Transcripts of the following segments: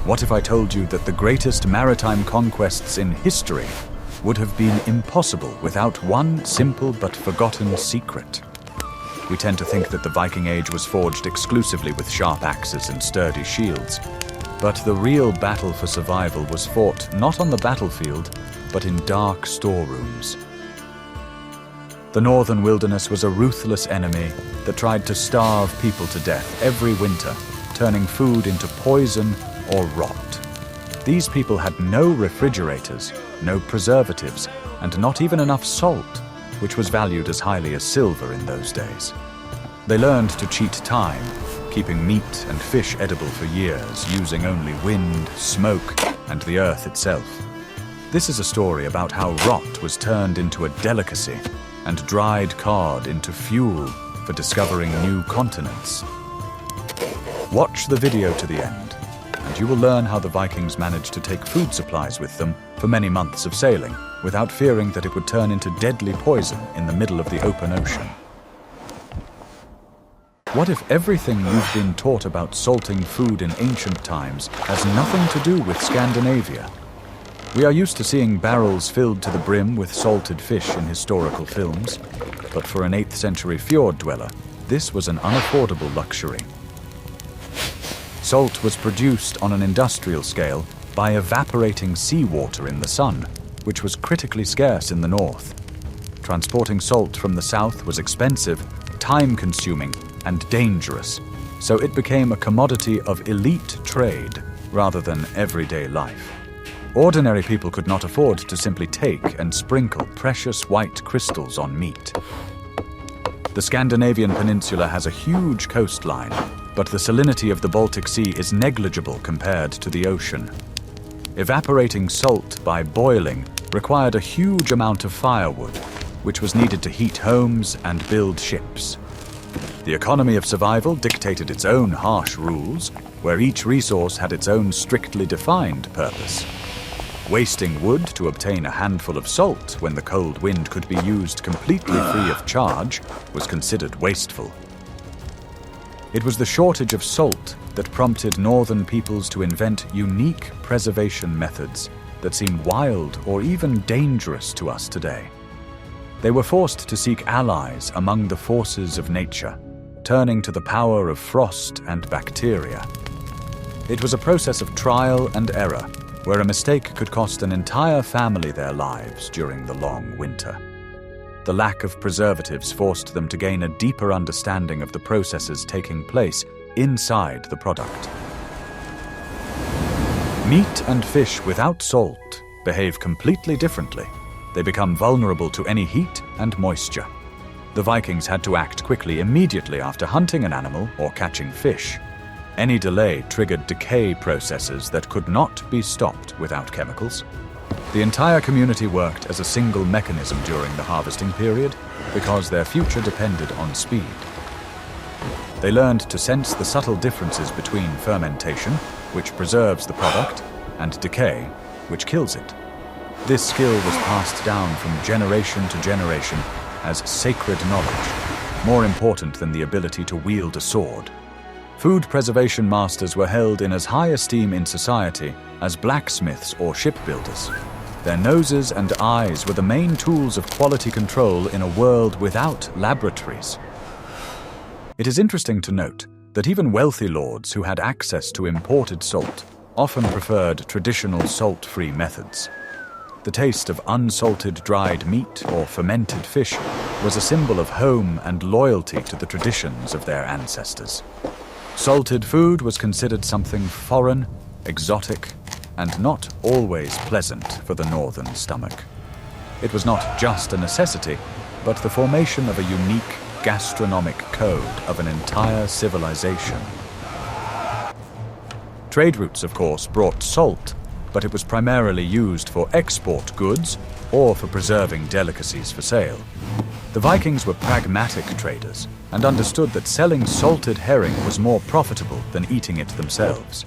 What if I told you that the greatest maritime conquests in history would have been impossible without one simple but forgotten secret? We tend to think that the Viking Age was forged exclusively with sharp axes and sturdy shields. But the real battle for survival was fought not on the battlefield, but in dark storerooms. The northern wilderness was a ruthless enemy that tried to starve people to death every winter, turning food into poison or rot. These people had no refrigerators, no preservatives, and not even enough salt, which was valued as highly as silver in those days. They learned to cheat time, keeping meat and fish edible for years, using only wind, smoke, and the earth itself. This is a story about how rot was turned into a delicacy and dried cod into fuel for discovering new continents. Watch the video to the end, and you will learn how the Vikings managed to take food supplies with them for many months of sailing, without fearing that it would turn into deadly poison in the middle of the open ocean. What if everything you've been taught about salting food in ancient times has nothing to do with Scandinavia? We are used to seeing barrels filled to the brim with salted fish in historical films, but for an 8th century fjord dweller, this was an unaffordable luxury. Salt was produced on an industrial scale by evaporating seawater in the sun, which was critically scarce in the north. Transporting salt from the south was expensive, time-consuming, and dangerous, so it became a commodity of elite trade rather than everyday life. Ordinary people could not afford to simply take and sprinkle precious white crystals on meat. The Scandinavian peninsula has a huge coastline, but the salinity of the Baltic Sea is negligible compared to the ocean. Evaporating salt by boiling required a huge amount of firewood, which was needed to heat homes and build ships. The economy of survival dictated its own harsh rules, where each resource had its own strictly defined purpose. Wasting wood to obtain a handful of salt when the cold wind could be used completely free of charge was considered wasteful. It was the shortage of salt that prompted northern peoples to invent unique preservation methods that seem wild or even dangerous to us today. They were forced to seek allies among the forces of nature, turning to the power of frost and bacteria. It was a process of trial and error, where a mistake could cost an entire family their lives during the long winter. The lack of preservatives forced them to gain a deeper understanding of the processes taking place inside the product. Meat and fish without salt behave completely differently. They become vulnerable to any heat and moisture. The Vikings had to act quickly immediately after hunting an animal or catching fish. Any delay triggered decay processes that could not be stopped without chemicals. The entire community worked as a single mechanism during the harvesting period because their future depended on speed. They learned to sense the subtle differences between fermentation, which preserves the product, and decay, which kills it. This skill was passed down from generation to generation as sacred knowledge, more important than the ability to wield a sword. Food preservation masters were held in as high esteem in society as blacksmiths or shipbuilders. Their noses and eyes were the main tools of quality control in a world without laboratories. It is interesting to note that even wealthy lords who had access to imported salt often preferred traditional salt-free methods. The taste of unsalted dried meat or fermented fish was a symbol of home and loyalty to the traditions of their ancestors. Salted food was considered something foreign, exotic, and not always pleasant for the northern stomach. It was not just a necessity, but the formation of a unique gastronomic code of an entire civilization. Trade routes, of course, brought salt, but it was primarily used for export goods or for preserving delicacies for sale. The Vikings were pragmatic traders and understood that selling salted herring was more profitable than eating it themselves.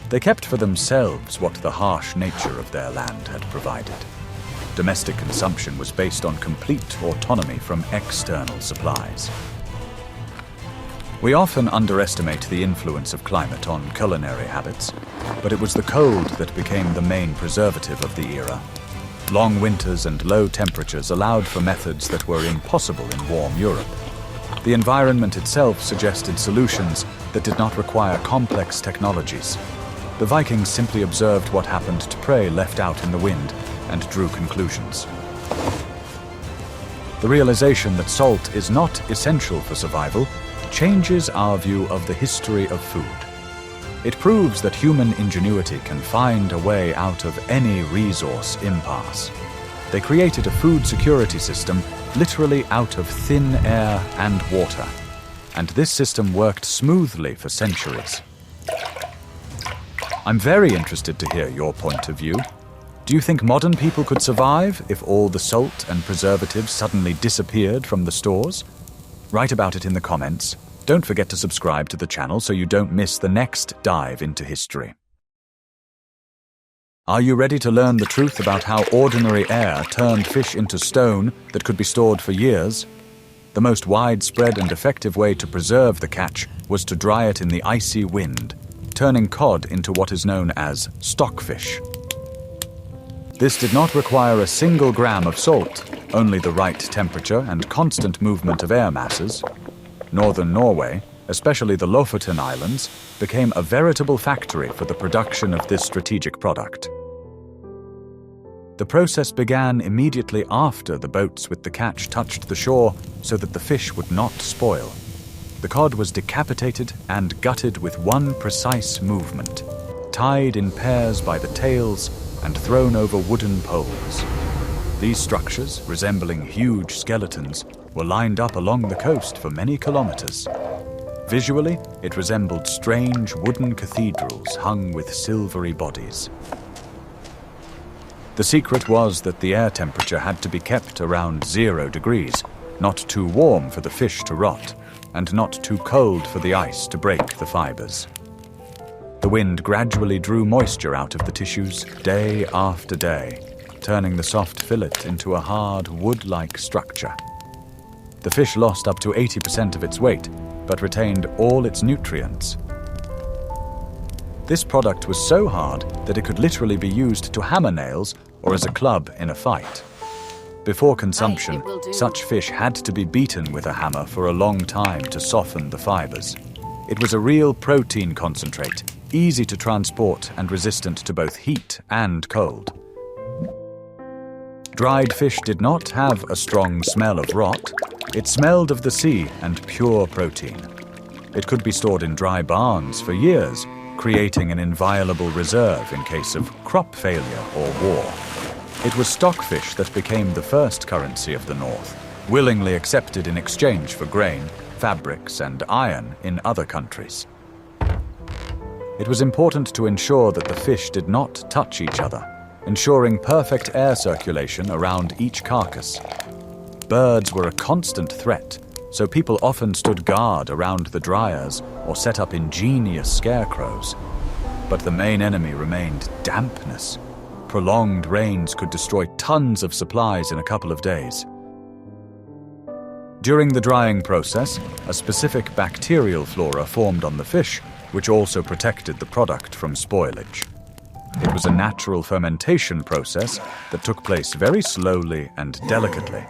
They kept for themselves what the harsh nature of their land had provided. Domestic consumption was based on complete autonomy from external supplies. We often underestimate the influence of climate on culinary habits, but it was the cold that became the main preservative of the era. Long winters and low temperatures allowed for methods that were impossible in warm Europe. The environment itself suggested solutions that did not require complex technologies. The Vikings simply observed what happened to prey left out in the wind and drew conclusions. The realization that salt is not essential for survival changes our view of the history of food. It proves that human ingenuity can find a way out of any resource impasse. They created a food security system literally out of thin air and water, and this system worked smoothly for centuries. I'm very interested to hear your point of view. Do you think modern people could survive if all the salt and preservatives suddenly disappeared from the stores? Write about it in the comments. Don't forget to subscribe to the channel so you don't miss the next dive into history. Are you ready to learn the truth about how ordinary air turned fish into stone that could be stored for years? The most widespread and effective way to preserve the catch was to dry it in the icy wind, turning cod into what is known as stockfish. This did not require a single gram of salt, only the right temperature and constant movement of air masses. Northern Norway, especially the Lofoten Islands, became a veritable factory for the production of this strategic product. The process began immediately after the boats with the catch touched the shore so that the fish would not spoil. The cod was decapitated and gutted with one precise movement, tied in pairs by the tails and thrown over wooden poles. These structures, resembling huge skeletons, were lined up along the coast for many kilometers. Visually, it resembled strange wooden cathedrals hung with silvery bodies. The secret was that the air temperature had to be kept around 0 degrees, not too warm for the fish to rot, and not too cold for the ice to break the fibers. The wind gradually drew moisture out of the tissues day after day, turning the soft fillet into a hard, wood-like structure. The fish lost up to 80% of its weight, but retained all its nutrients. This product was so hard that it could literally be used to hammer nails or as a club in a fight. Before consumption, such fish had to be beaten with a hammer for a long time to soften the fibers. It was a real protein concentrate, easy to transport and resistant to both heat and cold. Dried fish did not have a strong smell of rot. It smelled of the sea and pure protein. It could be stored in dry barns for years, creating an inviolable reserve in case of crop failure or war. It was stockfish that became the first currency of the North, willingly accepted in exchange for grain, fabrics, and iron in other countries. It was important to ensure that the fish did not touch each other, ensuring perfect air circulation around each carcass. Birds were a constant threat, so people often stood guard around the dryers or set up ingenious scarecrows. But the main enemy remained dampness. Prolonged rains could destroy tons of supplies in a couple of days. During the drying process, a specific bacterial flora formed on the fish, which also protected the product from spoilage. It was a natural fermentation process that took place very slowly and delicately.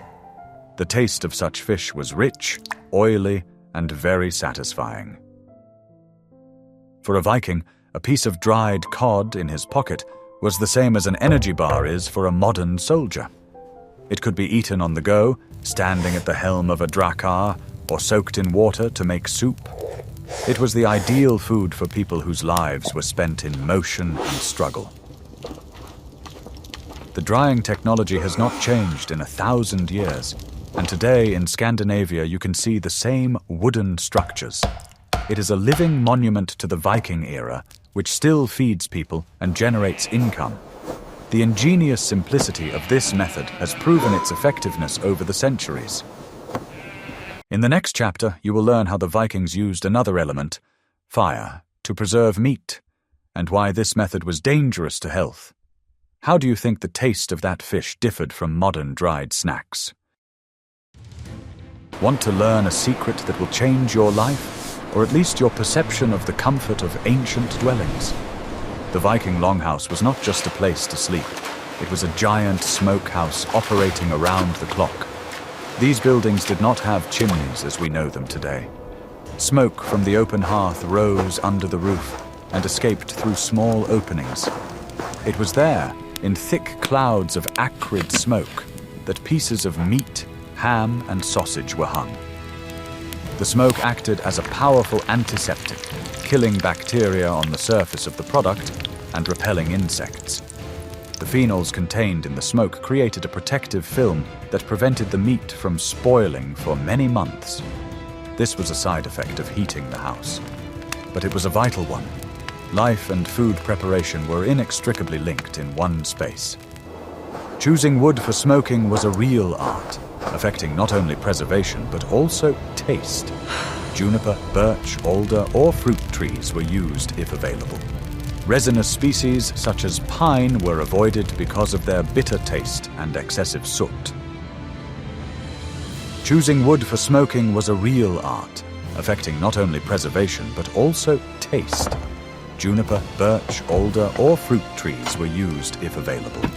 The taste of such fish was rich, oily, and very satisfying. For a Viking, a piece of dried cod in his pocket was the same as an energy bar is for a modern soldier. It could be eaten on the go, standing at the helm of a drakkar, or soaked in water to make soup. It was the ideal food for people whose lives were spent in motion and struggle. The drying technology has not changed in 1,000 years, and today in Scandinavia you can see the same wooden structures. It is a living monument to the Viking era, which still feeds people and generates income. The ingenious simplicity of this method has proven its effectiveness over the centuries. In the next chapter, you will learn how the Vikings used another element, fire, to preserve meat, and why this method was dangerous to health. How do you think the taste of that fish differed from modern dried snacks? Want to learn a secret that will change your life, or at least your perception of the comfort of ancient dwellings? The Viking longhouse was not just a place to sleep. It was a giant smokehouse operating around the clock. These buildings did not have chimneys as we know them today. Smoke from the open hearth rose under the roof and escaped through small openings. It was there, in thick clouds of acrid smoke, that pieces of meat, ham, and sausage were hung. The smoke acted as a powerful antiseptic, killing bacteria on the surface of the product and repelling insects. The phenols contained in the smoke created a protective film that prevented the meat from spoiling for many months. This was a side effect of heating the house, but it was a vital one. Life and food preparation were inextricably linked in one space. Choosing wood for smoking was a real art, affecting not only preservation but also taste. Juniper, birch, alder, or fruit trees were used if available. Resinous species such as pine were avoided because of their bitter taste and excessive soot. Choosing wood for smoking was a real art, affecting not only preservation but also taste. Juniper, birch, alder, or fruit trees were used if available.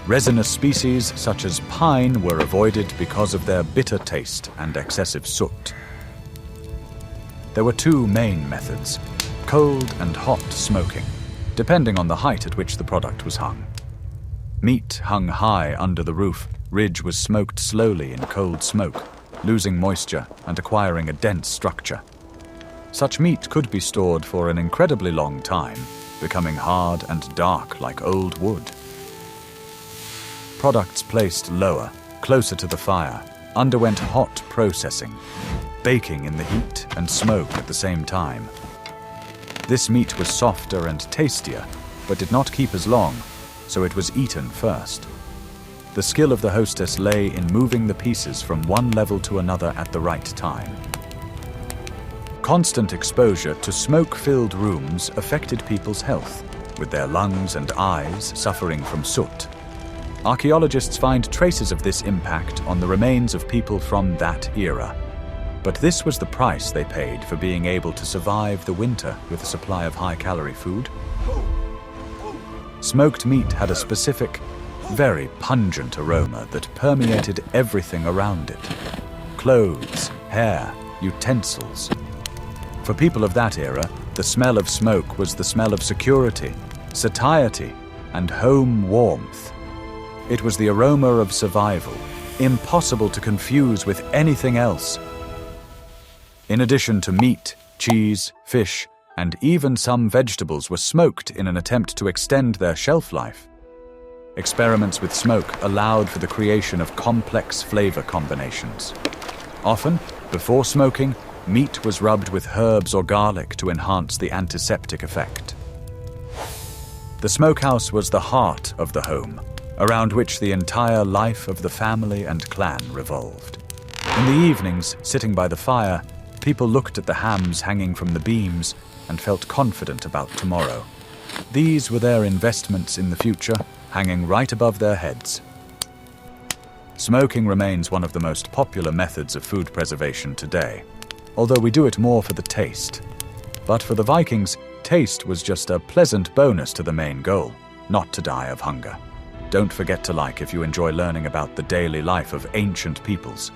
Resinous species such as pine were avoided because of their bitter taste and excessive soot. There were two main methods, cold and hot smoking, depending on the height at which the product was hung. Meat hung high under the roof, ridge was smoked slowly in cold smoke, losing moisture and acquiring a dense structure. Such meat could be stored for an incredibly long time, becoming hard and dark like old wood. Products placed lower, closer to the fire, underwent hot processing, baking in the heat and smoke at the same time. This meat was softer and tastier, but did not keep as long, so it was eaten first. The skill of the hostess lay in moving the pieces from one level to another at the right time. Constant exposure to smoke-filled rooms affected people's health, with their lungs and eyes suffering from soot. Archaeologists find traces of this impact on the remains of people from that era. But this was the price they paid for being able to survive the winter with a supply of high-calorie food. Smoked meat had a specific, very pungent aroma that permeated everything around it. Clothes, hair, utensils. For people of that era, the smell of smoke was the smell of security, satiety, and home warmth. It was the aroma of survival, impossible to confuse with anything else. In addition to meat, cheese, fish, and even some vegetables were smoked in an attempt to extend their shelf life. Experiments with smoke allowed for the creation of complex flavor combinations. Often, before smoking, meat was rubbed with herbs or garlic to enhance the antiseptic effect. The smokehouse was the heart of the home, around which the entire life of the family and clan revolved. In the evenings, sitting by the fire, people looked at the hams hanging from the beams and felt confident about tomorrow. These were their investments in the future, hanging right above their heads. Smoking remains one of the most popular methods of food preservation today, although we do it more for the taste. But for the Vikings, taste was just a pleasant bonus to the main goal, not to die of hunger. Don't forget to like if you enjoy learning about the daily life of ancient peoples.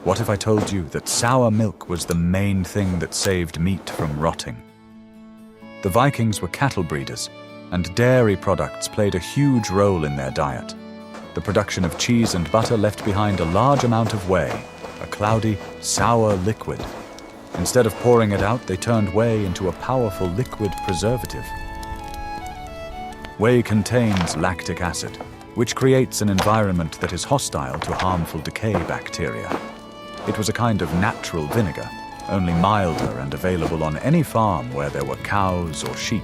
What if I told you that sour milk was the main thing that saved meat from rotting? The Vikings were cattle breeders, and dairy products played a huge role in their diet. The production of cheese and butter left behind a large amount of whey, a cloudy, sour liquid. Instead of pouring it out, they turned whey into a powerful liquid preservative. Whey contains lactic acid, which creates an environment that is hostile to harmful decay bacteria. It was a kind of natural vinegar, only milder and available on any farm where there were cows or sheep.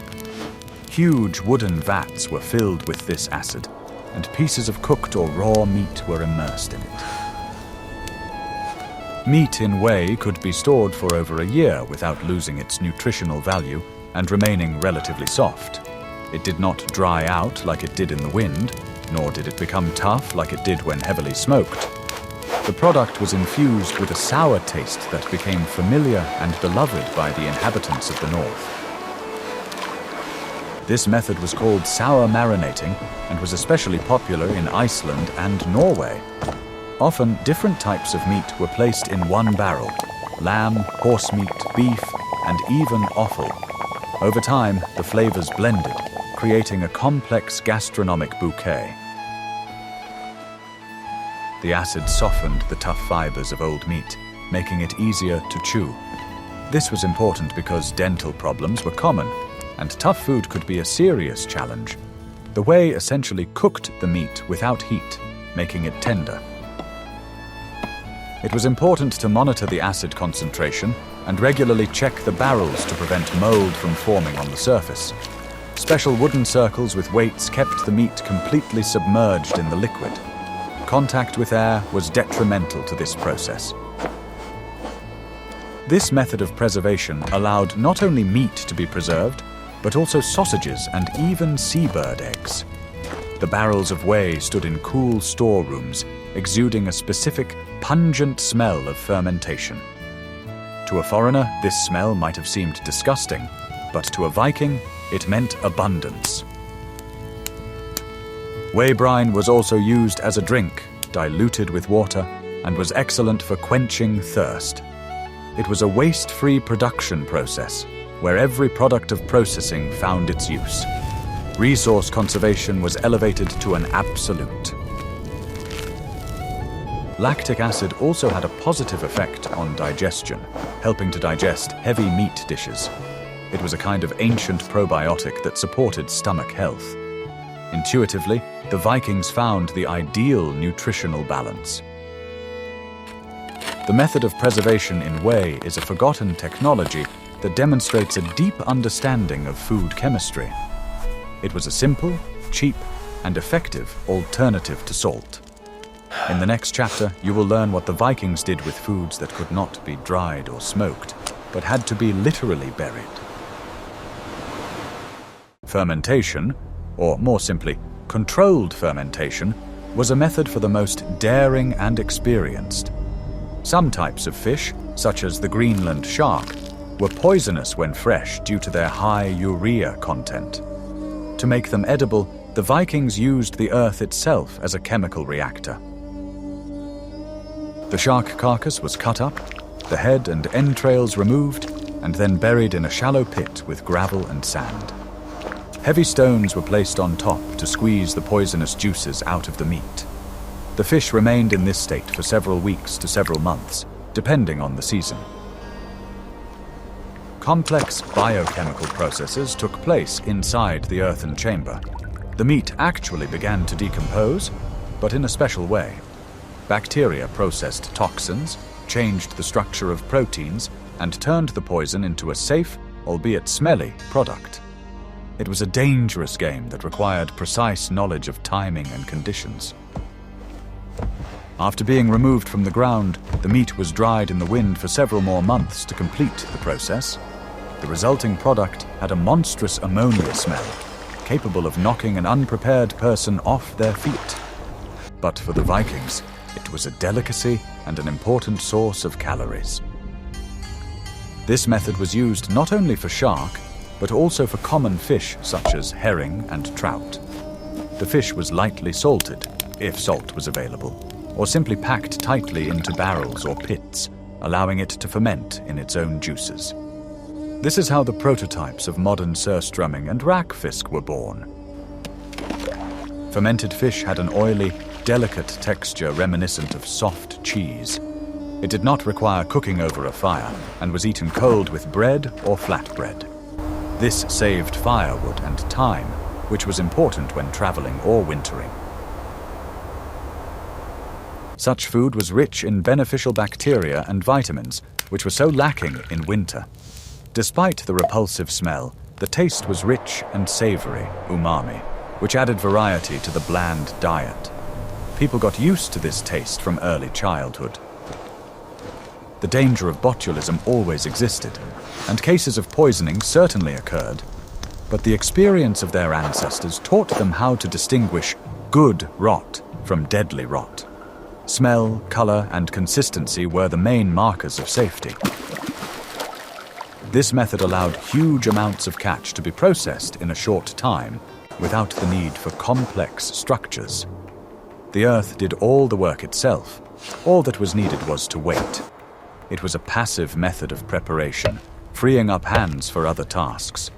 Huge wooden vats were filled with this acid, and pieces of cooked or raw meat were immersed in it. Meat in whey could be stored for over a year without losing its nutritional value and remaining relatively soft. It did not dry out like it did in the wind, nor did it become tough like it did when heavily smoked. The product was infused with a sour taste that became familiar and beloved by the inhabitants of the north. This method was called sour marinating and was especially popular in Iceland and Norway. Often, different types of meat were placed in one barrel: lamb, horse meat, beef, and even offal. Over time, the flavors blended, creating a complex gastronomic bouquet. The acid softened the tough fibers of old meat, making it easier to chew. This was important because dental problems were common, and tough food could be a serious challenge. The whey essentially cooked the meat without heat, making it tender. It was important to monitor the acid concentration and regularly check the barrels to prevent mold from forming on the surface. Special wooden circles with weights kept the meat completely submerged in the liquid. Contact with air was detrimental to this process. This method of preservation allowed not only meat to be preserved, but also sausages and even seabird eggs. The barrels of whey stood in cool storerooms, exuding a specific, pungent smell of fermentation. To a foreigner, this smell might have seemed disgusting, but to a Viking, it meant abundance. Whey brine was also used as a drink, diluted with water, and was excellent for quenching thirst. It was a waste-free production process, where every product of processing found its use. Resource conservation was elevated to an absolute. Lactic acid also had a positive effect on digestion, helping to digest heavy meat dishes. It was a kind of ancient probiotic that supported stomach health. Intuitively, the Vikings found the ideal nutritional balance. The method of preservation in whey is a forgotten technology that demonstrates a deep understanding of food chemistry. It was a simple, cheap, and effective alternative to salt. In the next chapter, you will learn what the Vikings did with foods that could not be dried or smoked, but had to be literally buried. Fermentation, or more simply, controlled fermentation, was a method for the most daring and experienced. Some types of fish, such as the Greenland shark, were poisonous when fresh due to their high urea content. To make them edible, the Vikings used the earth itself as a chemical reactor. The shark carcass was cut up, the head and entrails removed, and then buried in a shallow pit with gravel and sand. Heavy stones were placed on top to squeeze the poisonous juices out of the meat. The fish remained in this state for several weeks to several months, depending on the season. Complex biochemical processes took place inside the earthen chamber. The meat actually began to decompose, but in a special way. Bacteria processed toxins, changed the structure of proteins, and turned the poison into a safe, albeit smelly, product. It was a dangerous game that required precise knowledge of timing and conditions. After being removed from the ground, the meat was dried in the wind for several more months to complete the process. The resulting product had a monstrous ammonia smell, capable of knocking an unprepared person off their feet. But for the Vikings, it was a delicacy and an important source of calories. This method was used not only for shark, but also for common fish such as herring and trout. The fish was lightly salted, if salt was available, or simply packed tightly into barrels or pits, allowing it to ferment in its own juices. This is how the prototypes of modern surströmming and rackfisk were born. Fermented fish had an oily, delicate texture reminiscent of soft cheese. It did not require cooking over a fire and was eaten cold with bread or flatbread. This saved firewood and time, which was important when traveling or wintering. Such food was rich in beneficial bacteria and vitamins, which were so lacking in winter. Despite the repulsive smell, the taste was rich and savory, umami, which added variety to the bland diet. People got used to this taste from early childhood. The danger of botulism always existed, and cases of poisoning certainly occurred, but the experience of their ancestors taught them how to distinguish good rot from deadly rot. Smell, color, and consistency were the main markers of safety. This method allowed huge amounts of catch to be processed in a short time without the need for complex structures. The earth did all the work itself. All that was needed was to wait. It was a passive method of preparation, freeing up hands for other tasks.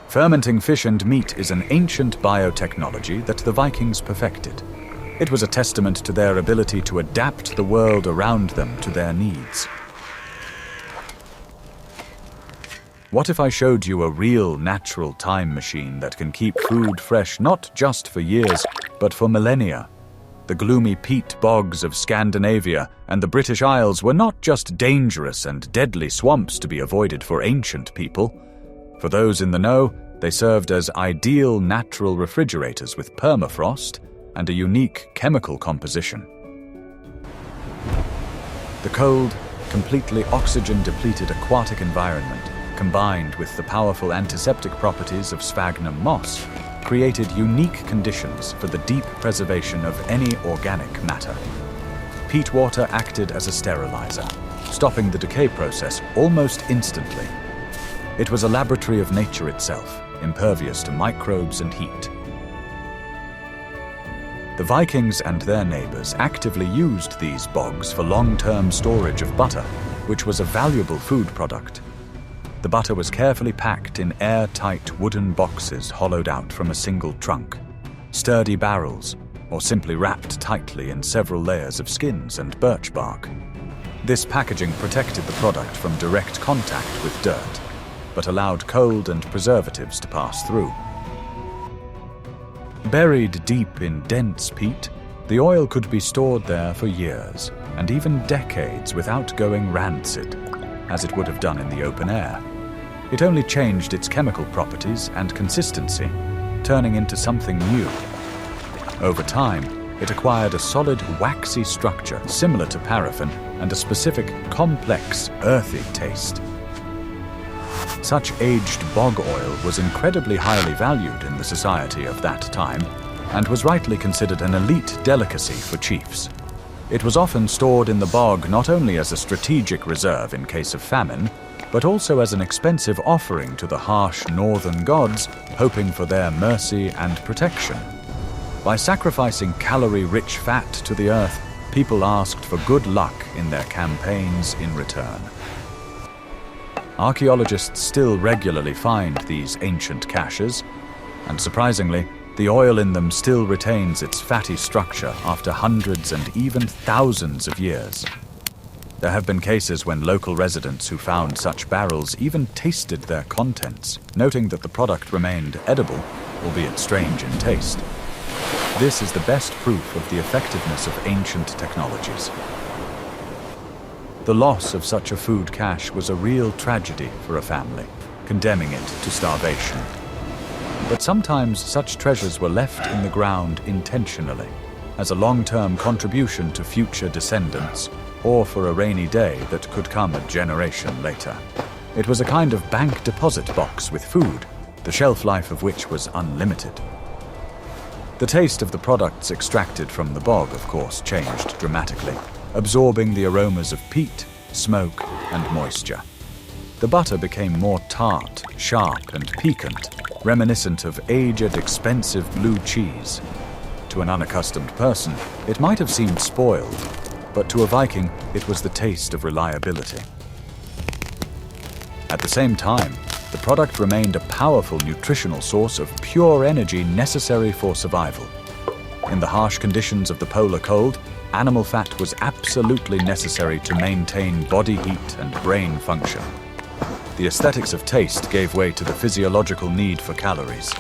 Fermenting fish and meat is an ancient biotechnology that the Vikings perfected. It was a testament to their ability to adapt the world around them to their needs. What if I showed you a real natural time machine that can keep food fresh not just for years, but for millennia? The gloomy peat bogs of Scandinavia and the British Isles were not just dangerous and deadly swamps to be avoided for ancient people. For those in the know, they served as ideal natural refrigerators with permafrost and a unique chemical composition. The cold, completely oxygen-depleted aquatic environment, combined with the powerful antiseptic properties of sphagnum moss, created unique conditions for the deep preservation of any organic matter. Peat water acted as a sterilizer, stopping the decay process almost instantly. It was a laboratory of nature itself, impervious to microbes and heat. The Vikings and their neighbors actively used these bogs for long-term storage of butter, which was a valuable food product. The butter was carefully packed in airtight wooden boxes hollowed out from a single trunk, sturdy barrels, or simply wrapped tightly in several layers of skins and birch bark. This packaging protected the product from direct contact with dirt, but allowed cold and preservatives to pass through. Buried deep in dense peat, the oil could be stored there for years, and even decades without going rancid, as it would have done in the open air. It only changed its chemical properties and consistency, turning into something new. Over time, it acquired a solid, waxy structure similar to paraffin and a specific, complex, earthy taste. Such aged bog oil was incredibly highly valued in the society of that time and was rightly considered an elite delicacy for chiefs. It was often stored in the bog not only as a strategic reserve in case of famine, but also as an expensive offering to the harsh northern gods, hoping for their mercy and protection. By sacrificing calorie-rich fat to the earth, people asked for good luck in their campaigns in return. Archaeologists still regularly find these ancient caches, and surprisingly, the oil in them still retains its fatty structure after hundreds and even thousands of years. There have been cases when local residents who found such barrels even tasted their contents, noting that the product remained edible, albeit strange in taste. This is the best proof of the effectiveness of ancient technologies. The loss of such a food cache was a real tragedy for a family, condemning it to starvation. But sometimes such treasures were left in the ground intentionally, as a long-term contribution to future descendants, or for a rainy day that could come a generation later. It was a kind of bank deposit box with food, the shelf life of which was unlimited. The taste of the products extracted from the bog, of course, changed dramatically, absorbing the aromas of peat, smoke, and moisture. The butter became more tart, sharp, and piquant, reminiscent of aged, expensive blue cheese. To an unaccustomed person, it might have seemed spoiled, but to a Viking, it was the taste of reliability. At the same time, the product remained a powerful nutritional source of pure energy necessary for survival. In the harsh conditions of the polar cold, animal fat was absolutely necessary to maintain body heat and brain function. The aesthetics of taste gave way to the physiological need for calories.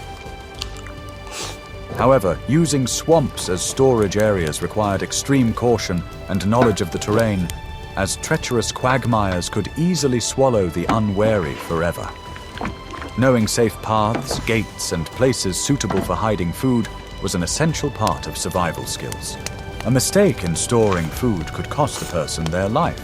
However, using swamps as storage areas required extreme caution and knowledge of the terrain, as treacherous quagmires could easily swallow the unwary forever. Knowing safe paths, gates, and places suitable for hiding food was an essential part of survival skills. A mistake in storing food could cost a person their life.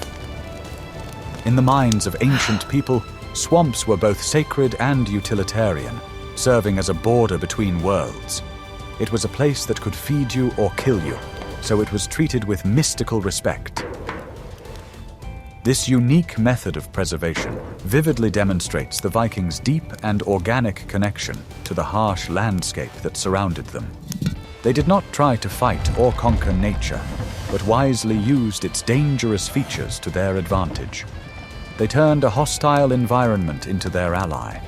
In the minds of ancient people, swamps were both sacred and utilitarian, serving as a border between worlds. It was a place that could feed you or kill you, so it was treated with mystical respect. This unique method of preservation vividly demonstrates the Vikings' deep and organic connection to the harsh landscape that surrounded them. They did not try to fight or conquer nature, but wisely used its dangerous features to their advantage. They turned a hostile environment into their ally.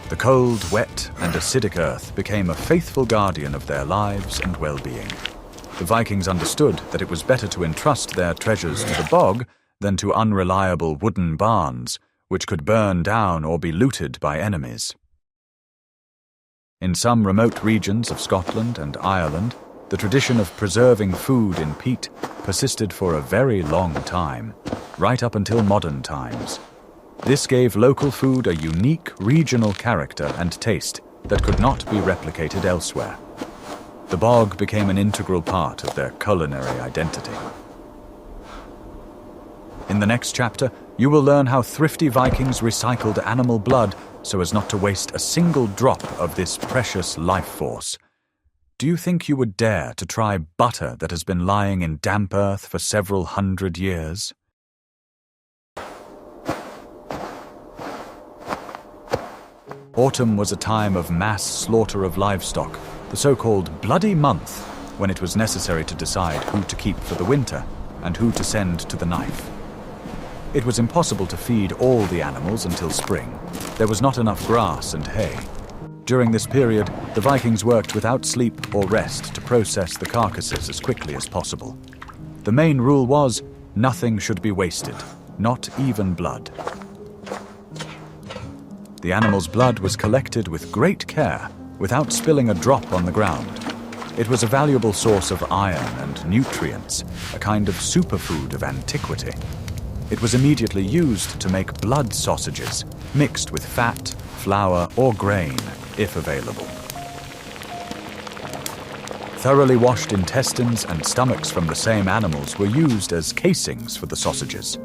The cold, wet, and acidic earth became a faithful guardian of their lives and well-being. The Vikings understood that it was better to entrust their treasures to the bog than to unreliable wooden barns, which could burn down or be looted by enemies. In some remote regions of Scotland and Ireland, the tradition of preserving food in peat persisted for a very long time, right up until modern times. This gave local food a unique regional character and taste that could not be replicated elsewhere. The bog became an integral part of their culinary identity. In the next chapter, you will learn how thrifty Vikings recycled animal blood so as not to waste a single drop of this precious life force. Do you think you would dare to try butter that has been lying in damp earth for several hundred years? Autumn was a time of mass slaughter of livestock, the so-called bloody month, when it was necessary to decide who to keep for the winter and who to send to the knife. It was impossible to feed all the animals until spring. There was not enough grass and hay. During this period, the Vikings worked without sleep or rest to process the carcasses as quickly as possible. The main rule was, nothing should be wasted, not even blood. The animal's blood was collected with great care, without spilling a drop on the ground. It was a valuable source of iron and nutrients, a kind of superfood of antiquity. It was immediately used to make blood sausages, mixed with fat, flour, or grain, if available. Thoroughly washed intestines and stomachs from the same animals were used as casings for the sausages.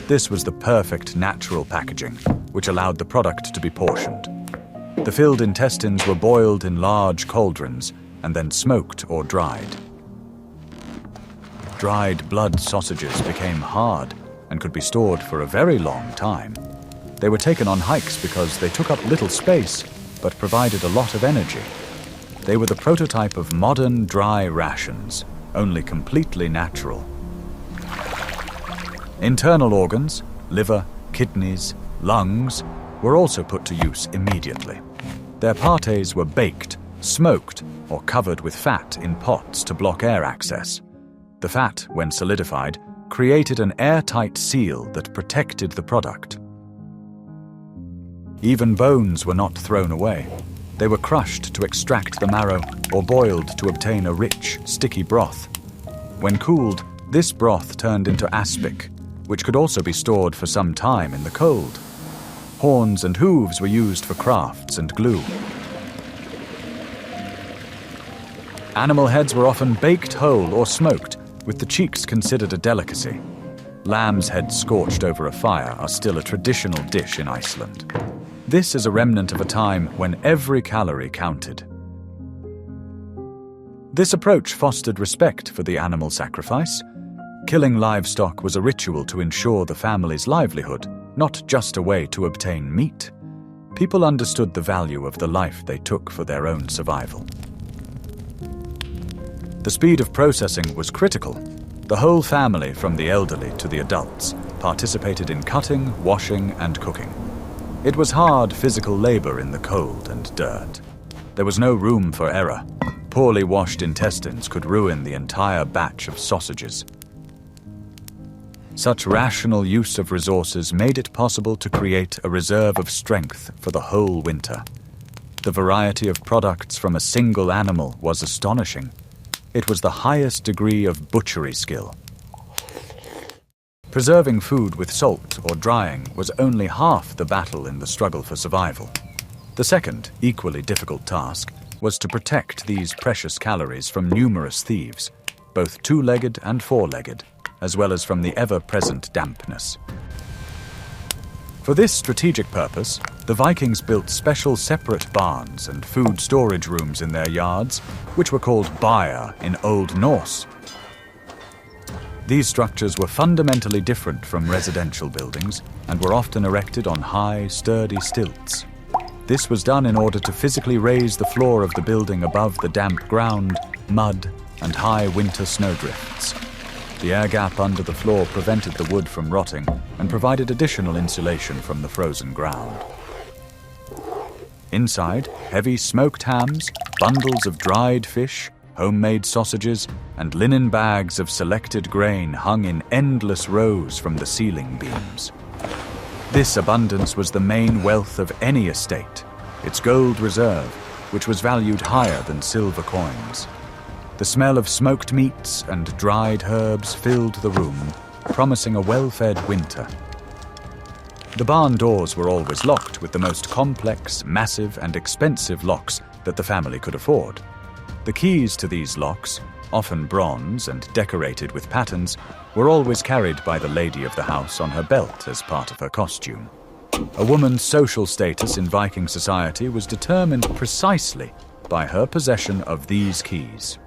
This was the perfect natural packaging, which allowed the product to be portioned. The filled intestines were boiled in large cauldrons and then smoked or dried. Dried blood sausages became hard and could be stored for a very long time. They were taken on hikes because they took up little space but provided a lot of energy. They were the prototype of modern dry rations, only completely natural. Internal organs, liver, kidneys, lungs, were also put to use immediately. Their partes were baked, smoked, or covered with fat in pots to block air access. The fat, when solidified, created an airtight seal that protected the product. Even bones were not thrown away. They were crushed to extract the marrow or boiled to obtain a rich, sticky broth. When cooled, this broth turned into aspic, which could also be stored for some time in the cold. Horns and hooves were used for crafts and glue. Animal heads were often baked whole or smoked, with the cheeks considered a delicacy. Lamb's heads scorched over a fire are still a traditional dish in Iceland. This is a remnant of a time when every calorie counted. This approach fostered respect for the animal sacrifice. Killing livestock was a ritual to ensure the family's livelihood, not just a way to obtain meat. People understood the value of the life they took for their own survival. The speed of processing was critical. The whole family, from the elderly to the adults, participated in cutting, washing, and cooking. It was hard physical labor in the cold and dirt. There was no room for error. Poorly washed intestines could ruin the entire batch of sausages. Such rational use of resources made it possible to create a reserve of strength for the whole winter. The variety of products from a single animal was astonishing. It was the highest degree of butchery skill. Preserving food with salt or drying was only half the battle in the struggle for survival. The second, equally difficult task was to protect these precious calories from numerous thieves, both two-legged and four-legged, as well as from the ever-present dampness. For this strategic purpose, The Vikings built special separate barns and food storage rooms in their yards, which were called bura in Old Norse. These structures were fundamentally different from residential buildings and were often erected on high, sturdy stilts. This was done in order to physically raise the floor of the building above the damp ground, mud, and high winter snowdrifts. The air gap under the floor prevented the wood from rotting and provided additional insulation from the frozen ground. Inside, heavy smoked hams, bundles of dried fish, homemade sausages, and linen bags of selected grain hung in endless rows from the ceiling beams. This abundance was the main wealth of any estate, its gold reserve, which was valued higher than silver coins. The smell of smoked meats and dried herbs filled the room, promising a well-fed winter. The barn doors were always locked with the most complex, massive, and expensive locks that the family could afford. The keys to these locks, often bronze and decorated with patterns, were always carried by the lady of the house on her belt as part of her costume. A woman's social status in Viking society was determined precisely by her possession of these keys.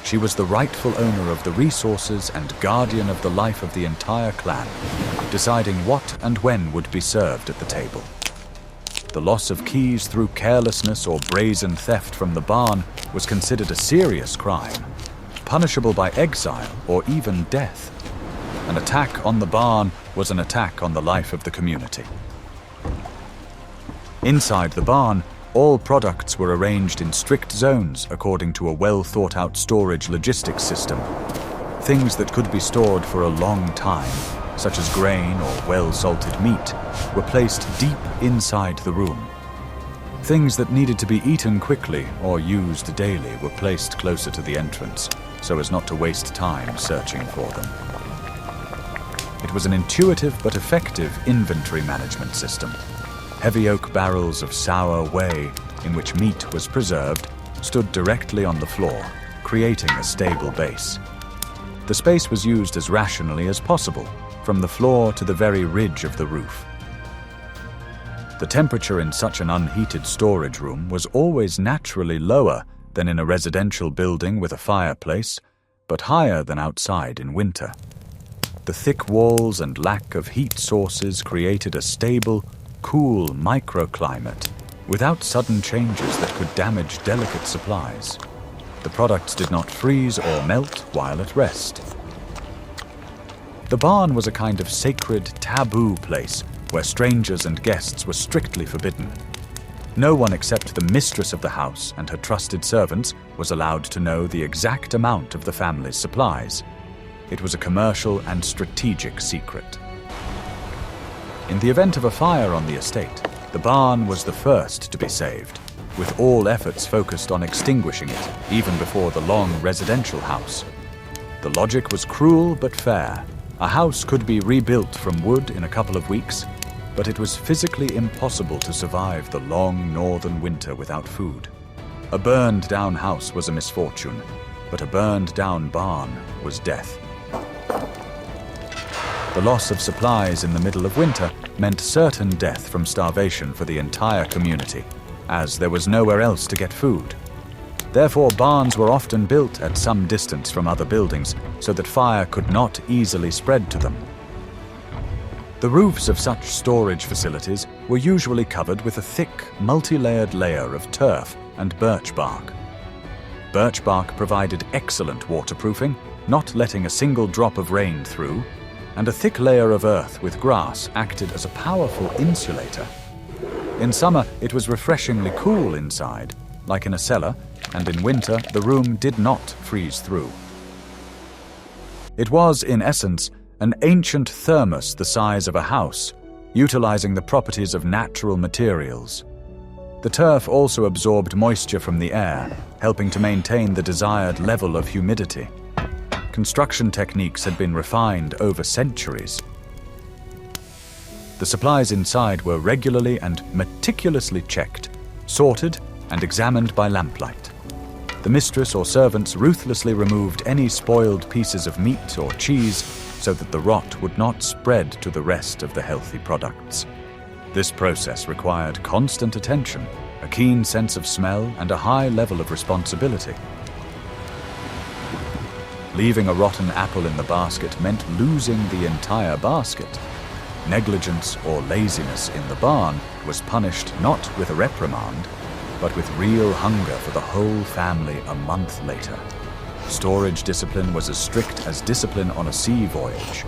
She was the rightful owner of the resources and guardian of the life of the entire clan, deciding what and when would be served at the table. The loss of keys through carelessness or brazen theft from the barn was considered a serious crime, punishable by exile or even death. An attack on the barn was an attack on the life of the community. Inside the barn, all products were arranged in strict zones according to a well-thought-out storage logistics system. Things that could be stored for a long time, such as grain or well-salted meat, were placed deep inside the room. Things that needed to be eaten quickly or used daily were placed closer to the entrance, so as not to waste time searching for them. It was an intuitive but effective inventory management system. Heavy oak barrels of sour whey, in which meat was preserved, stood directly on the floor, creating a stable base. The space was used as rationally as possible, from the floor to the very ridge of the roof. The temperature in such an unheated storage room was always naturally lower than in a residential building with a fireplace, but higher than outside in winter. The thick walls and lack of heat sources created a stable, cool microclimate without sudden changes that could damage delicate supplies. The products did not freeze or melt while at rest. The barn was a kind of sacred, taboo place where strangers and guests were strictly forbidden. No one except the mistress of the house and her trusted servants was allowed to know the exact amount of the family's supplies. It was a commercial and strategic secret. In the event of a fire on the estate, the barn was the first to be saved, with all efforts focused on extinguishing it, even before the long residential house. The logic was cruel but fair. A house could be rebuilt from wood in a couple of weeks, but it was physically impossible to survive the long northern winter without food. A burned-down house was a misfortune, but a burned-down barn was death. The loss of supplies in the middle of winter meant certain death from starvation for the entire community, as there was nowhere else to get food. Therefore, barns were often built at some distance from other buildings so that fire could not easily spread to them. The roofs of such storage facilities were usually covered with a thick, multi-layered layer of turf and birch bark. Birch bark provided excellent waterproofing, not letting a single drop of rain through, and a thick layer of earth with grass acted as a powerful insulator. In summer, it was refreshingly cool inside, like in a cellar, and in winter, the room did not freeze through. It was, in essence, an ancient thermos the size of a house, utilizing the properties of natural materials. The turf also absorbed moisture from the air, helping to maintain the desired level of humidity. Construction techniques had been refined over centuries. The supplies inside were regularly and meticulously checked, sorted, and examined by lamplight. The mistress or servants ruthlessly removed any spoiled pieces of meat or cheese so that the rot would not spread to the rest of the healthy products. This process required constant attention, a keen sense of smell, and a high level of responsibility. Leaving a rotten apple in the basket meant losing the entire basket. Negligence or laziness in the barn was punished not with a reprimand, but with real hunger for the whole family a month later. Storage discipline was as strict as discipline on a sea voyage.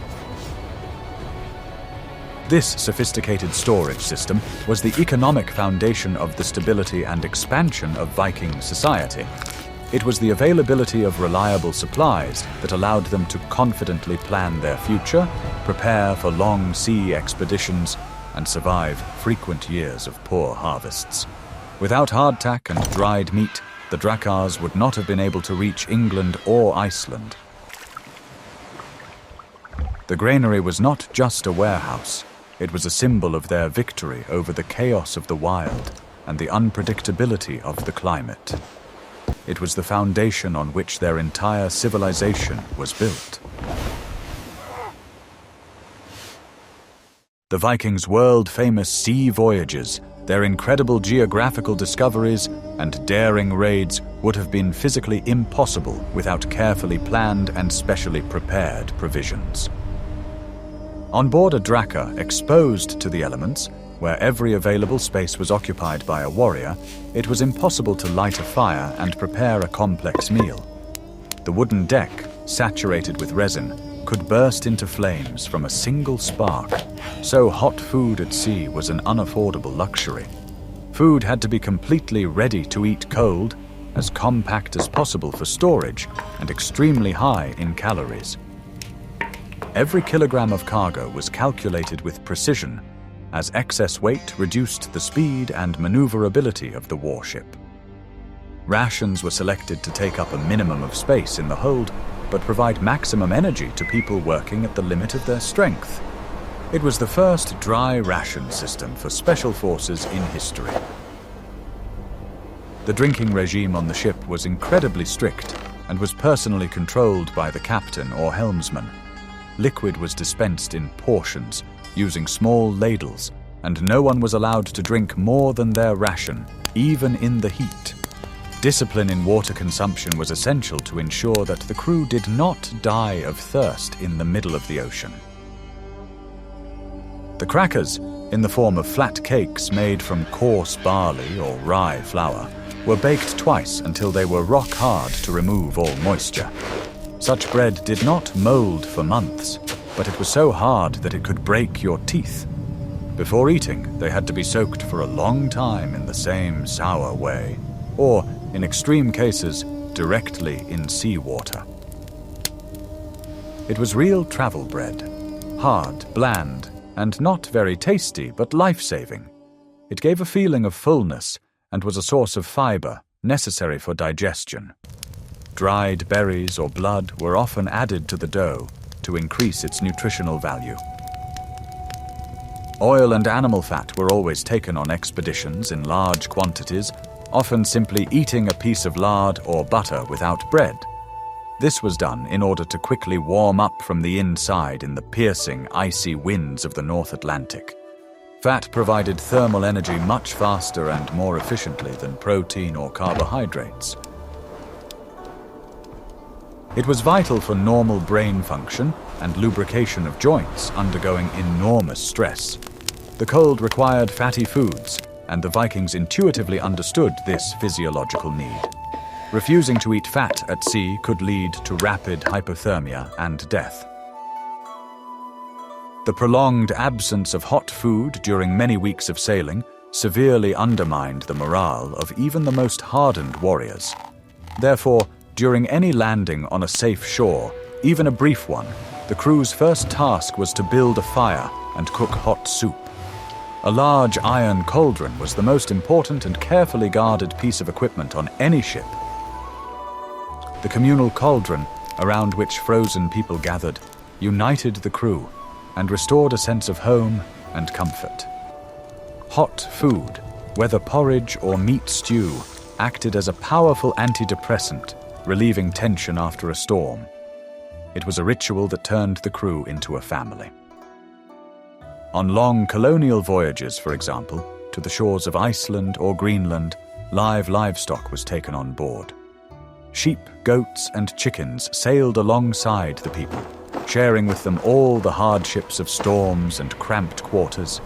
This sophisticated storage system was the economic foundation of the stability and expansion of Viking society. It was the availability of reliable supplies that allowed them to confidently plan their future, prepare for long sea expeditions, and survive frequent years of poor harvests. Without hardtack and dried meat, the Drakars would not have been able to reach England or Iceland. The granary was not just a warehouse. It was a symbol of their victory over the chaos of the wild and the unpredictability of the climate. It was the foundation on which their entire civilization was built. The Vikings' world-famous sea voyages, their incredible geographical discoveries, and daring raids would have been physically impossible without carefully planned and specially prepared provisions. On board a Draka exposed to the elements, where every available space was occupied by a warrior, it was impossible to light a fire and prepare a complex meal. The wooden deck, saturated with resin, could burst into flames from a single spark, so hot food at sea was an unaffordable luxury. Food had to be completely ready to eat cold, as compact as possible for storage, and extremely high in calories. Every kilogram of cargo was calculated with precision, as excess weight reduced the speed and maneuverability of the warship. Rations were selected to take up a minimum of space in the hold, but provide maximum energy to people working at the limit of their strength. It was the first dry ration system for special forces in history. The drinking regime on the ship was incredibly strict and was personally controlled by the captain or helmsman. Liquid was dispensed in portions, using small ladles, and no one was allowed to drink more than their ration, even in the heat. Discipline in water consumption was essential to ensure that the crew did not die of thirst in the middle of the ocean. The crackers, in the form of flat cakes made from coarse barley or rye flour, were baked twice until they were rock hard to remove all moisture. Such bread did not mold for months, but it was so hard that it could break your teeth. Before eating, they had to be soaked for a long time in the same sour way, or, in extreme cases, directly in seawater. It was real travel bread, hard, bland, and not very tasty, but life-saving. It gave a feeling of fullness and was a source of fiber necessary for digestion. Dried berries or blood were often added to the dough to increase its nutritional value. Oil and animal fat were always taken on expeditions in large quantities, often simply eating a piece of lard or butter without bread. This was done in order to quickly warm up from the inside in the piercing, icy winds of the North Atlantic. Fat provided thermal energy much faster and more efficiently than protein or carbohydrates. It was vital for normal brain function and lubrication of joints undergoing enormous stress. The cold required fatty foods, and the Vikings intuitively understood this physiological need. Refusing to eat fat at sea could lead to rapid hypothermia and death. The prolonged absence of hot food during many weeks of sailing severely undermined the morale of even the most hardened warriors. Therefore, during any landing on a safe shore, even a brief one, the crew's first task was to build a fire and cook hot soup. A large iron cauldron was the most important and carefully guarded piece of equipment on any ship. The communal cauldron, around which frozen people gathered, united the crew and restored a sense of home and comfort. Hot food, whether porridge or meat stew, acted as a powerful antidepressant, relieving tension after a storm. It was a ritual that turned the crew into a family. On long colonial voyages, for example, to the shores of Iceland or Greenland, live livestock was taken on board. Sheep, goats, and chickens sailed alongside the people, sharing with them all the hardships of storms and cramped quarters.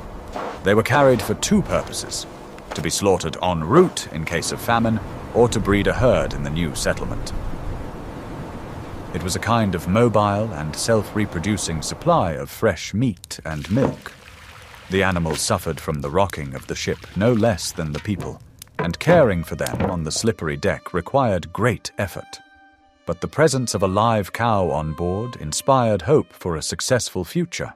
They were carried for two purposes: to be slaughtered en route in case of famine, or to breed a herd in the new settlement. It was a kind of mobile and self-reproducing supply of fresh meat and milk. The animals suffered from the rocking of the ship no less than the people, and caring for them on the slippery deck required great effort. But the presence of a live cow on board inspired hope for a successful future.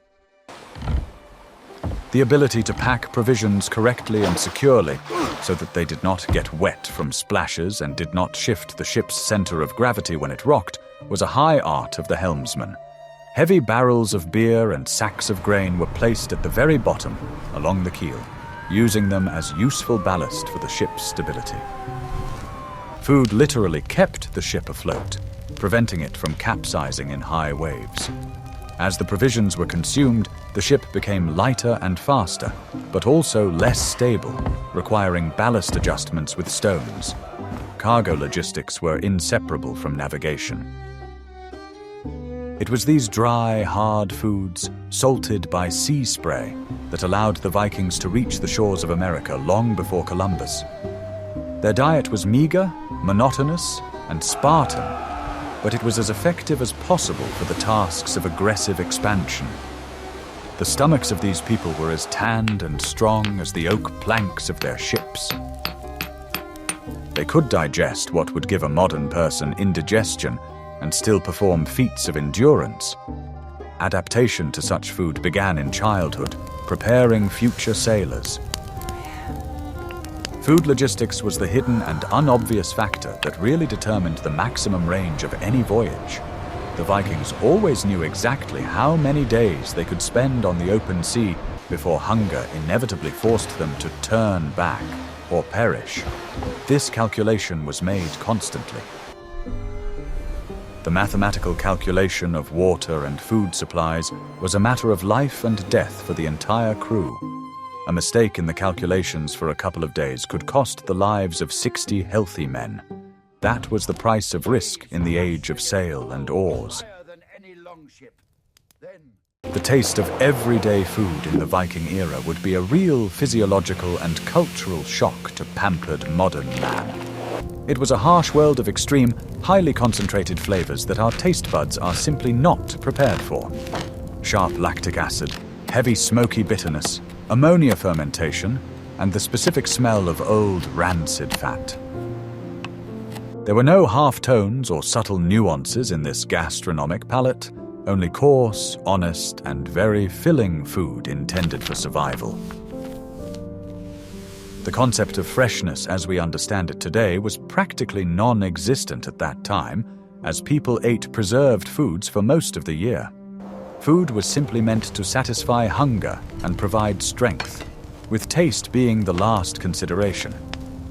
The ability to pack provisions correctly and securely so that they did not get wet from splashes and did not shift the ship's center of gravity when it rocked was a high art of the helmsman. Heavy barrels of beer and sacks of grain were placed at the very bottom, along the keel, using them as useful ballast for the ship's stability. Food literally kept the ship afloat, preventing it from capsizing in high waves. As the provisions were consumed, the ship became lighter and faster, but also less stable, requiring ballast adjustments with stones. Cargo logistics were inseparable from navigation. It was these dry, hard foods, salted by sea spray, that allowed the Vikings to reach the shores of America long before Columbus. Their diet was meager, monotonous, and Spartan, but it was as effective as possible for the tasks of aggressive expansion. The stomachs of these people were as tanned and strong as the oak planks of their ships. They could digest what would give a modern person indigestion and still perform feats of endurance. Adaptation to such food began in childhood, preparing future sailors. Food logistics was the hidden and unobvious factor that really determined the maximum range of any voyage. The Vikings always knew exactly how many days they could spend on the open sea before hunger inevitably forced them to turn back or perish. This calculation was made constantly. The mathematical calculation of water and food supplies was a matter of life and death for the entire crew. A mistake in the calculations for a couple of days could cost the lives of 60 healthy men. That was the price of risk in the age of sail and oars. The taste of everyday food in the Viking era would be a real physiological and cultural shock to pampered modern man. It was a harsh world of extreme, highly concentrated flavors that our taste buds are simply not prepared for. Sharp lactic acid, heavy smoky bitterness, ammonia fermentation, and the specific smell of old rancid fat. There were no half-tones or subtle nuances in this gastronomic palate, only coarse, honest, and very filling food intended for survival. The concept of freshness as we understand it today was practically non-existent at that time, as people ate preserved foods for most of the year. Food was simply meant to satisfy hunger and provide strength, with taste being the last consideration.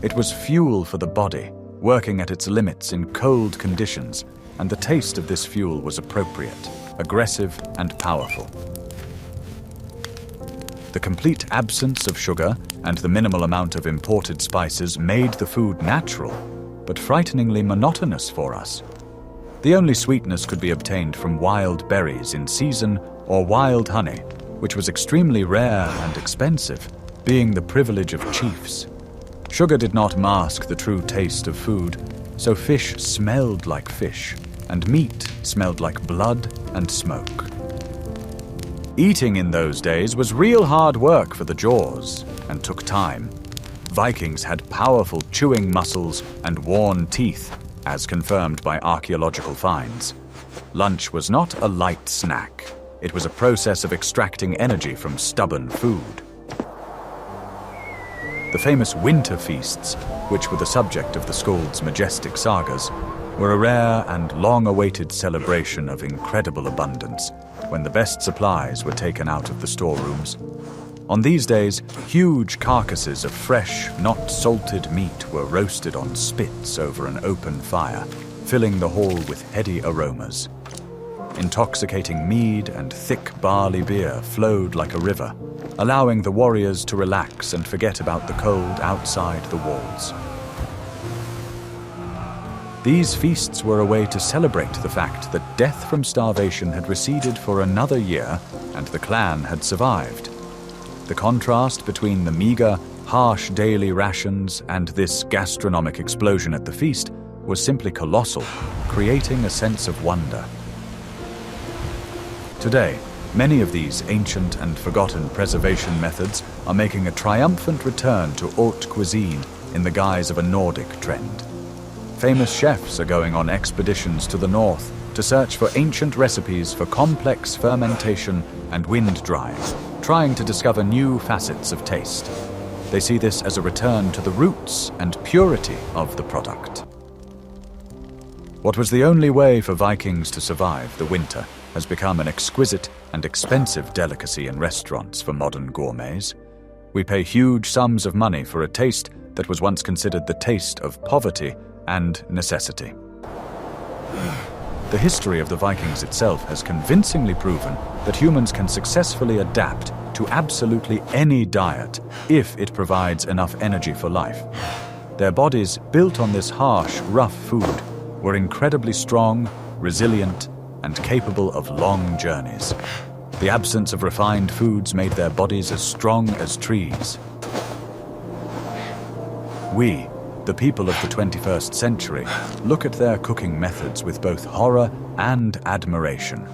It was fuel for the body, working at its limits in cold conditions, and the taste of this fuel was appropriate, aggressive, and powerful. The complete absence of sugar and the minimal amount of imported spices made the food natural, but frighteningly monotonous for us. The only sweetness could be obtained from wild berries in season or wild honey, which was extremely rare and expensive, being the privilege of chiefs. Sugar did not mask the true taste of food, so fish smelled like fish, and meat smelled like blood and smoke. Eating in those days was real hard work for the jaws, and took time. Vikings had powerful chewing muscles and worn teeth, as confirmed by archaeological finds. Lunch was not a light snack. It was a process of extracting energy from stubborn food. The famous winter feasts, which were the subject of the Skald's majestic sagas, were a rare and long-awaited celebration of incredible abundance, when the best supplies were taken out of the storerooms. On these days, huge carcasses of fresh, not salted meat were roasted on spits over an open fire, filling the hall with heady aromas. Intoxicating mead and thick barley beer flowed like a river, allowing the warriors to relax and forget about the cold outside the walls. These feasts were a way to celebrate the fact that death from starvation had receded for another year and the clan had survived. The contrast between the meager, harsh daily rations and this gastronomic explosion at the feast was simply colossal, creating a sense of wonder. Today, many of these ancient and forgotten preservation methods are making a triumphant return to haute cuisine in the guise of a Nordic trend. Famous chefs are going on expeditions to the north to search for ancient recipes for complex fermentation and wind drying, trying to discover new facets of taste. They see this as a return to the roots and purity of the product. What was the only way for Vikings to survive the winter has become an exquisite and expensive delicacy in restaurants for modern gourmets. We pay huge sums of money for a taste that was once considered the taste of poverty and necessity. The history of the Vikings itself has convincingly proven that humans can successfully adapt to absolutely any diet if it provides enough energy for life. Their bodies, built on this harsh, rough food, were incredibly strong, resilient, and capable of long journeys. The absence of refined foods made their bodies as strong as trees. We, the people of the 21st century, look at their cooking methods with both horror and admiration.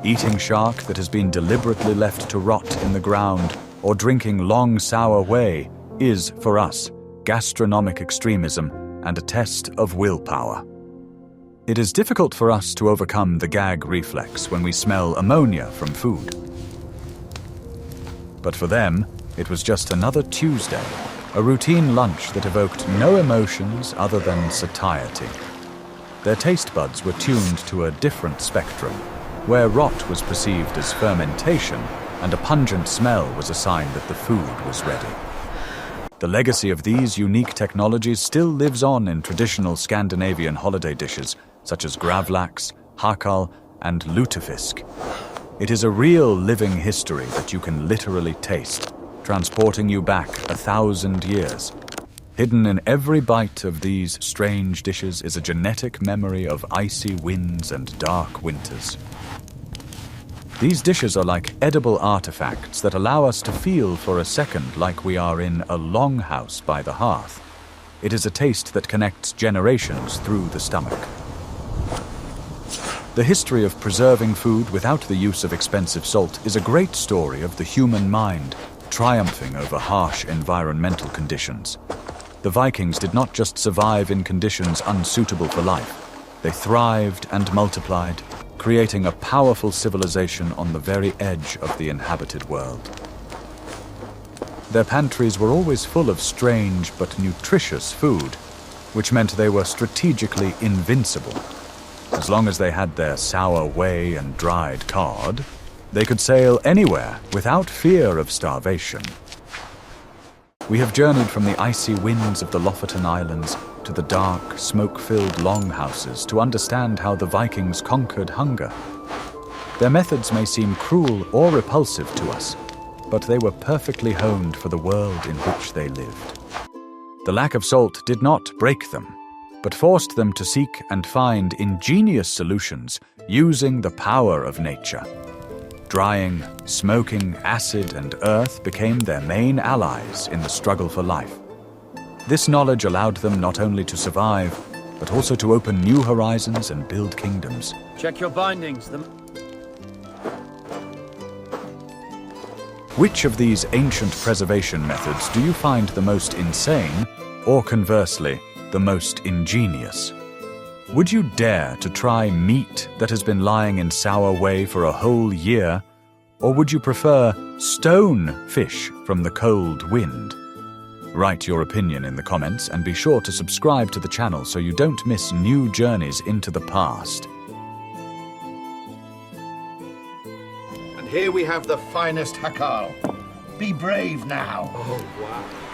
Eating shark that has been deliberately left to rot in the ground or drinking long sour whey is, for us, gastronomic extremism and a test of willpower. It is difficult for us to overcome the gag reflex when we smell ammonia from food. But for them, it was just another Tuesday, a routine lunch that evoked no emotions other than satiety. Their taste buds were tuned to a different spectrum, where rot was perceived as fermentation and a pungent smell was a sign that the food was ready. The legacy of these unique technologies still lives on in traditional Scandinavian holiday dishes such as gravlax, hakal, and lutefisk. It is a real living history that you can literally taste, transporting you back 1,000 years. Hidden in every bite of these strange dishes is a genetic memory of icy winds and dark winters. These dishes are like edible artifacts that allow us to feel for a second like we are in a longhouse by the hearth. It is a taste that connects generations through the stomach. The history of preserving food without the use of expensive salt is a great story of the human mind triumphing over harsh environmental conditions. The Vikings did not just survive in conditions unsuitable for life. They thrived and multiplied, creating a powerful civilization on the very edge of the inhabited world. Their pantries were always full of strange but nutritious food, which meant they were strategically invincible. As long as they had their sour whey and dried cod, they could sail anywhere without fear of starvation. We have journeyed from the icy winds of the Lofoten Islands to the dark, smoke-filled longhouses to understand how the Vikings conquered hunger. Their methods may seem cruel or repulsive to us, but they were perfectly honed for the world in which they lived. The lack of salt did not break them, but forced them to seek and find ingenious solutions using the power of nature. Drying, smoking, acid, and earth became their main allies in the struggle for life. This knowledge allowed them not only to survive, but also to open new horizons and build kingdoms. Check your bindings. Which of these ancient preservation methods do you find the most insane, or conversely, the most ingenious? Would you dare to try meat that has been lying in sour whey for a whole year? Or would you prefer stone fish from the cold wind? Write your opinion in the comments and be sure to subscribe to the channel so you don't miss new journeys into the past. And here we have the finest hakal. Be brave now. Oh, wow.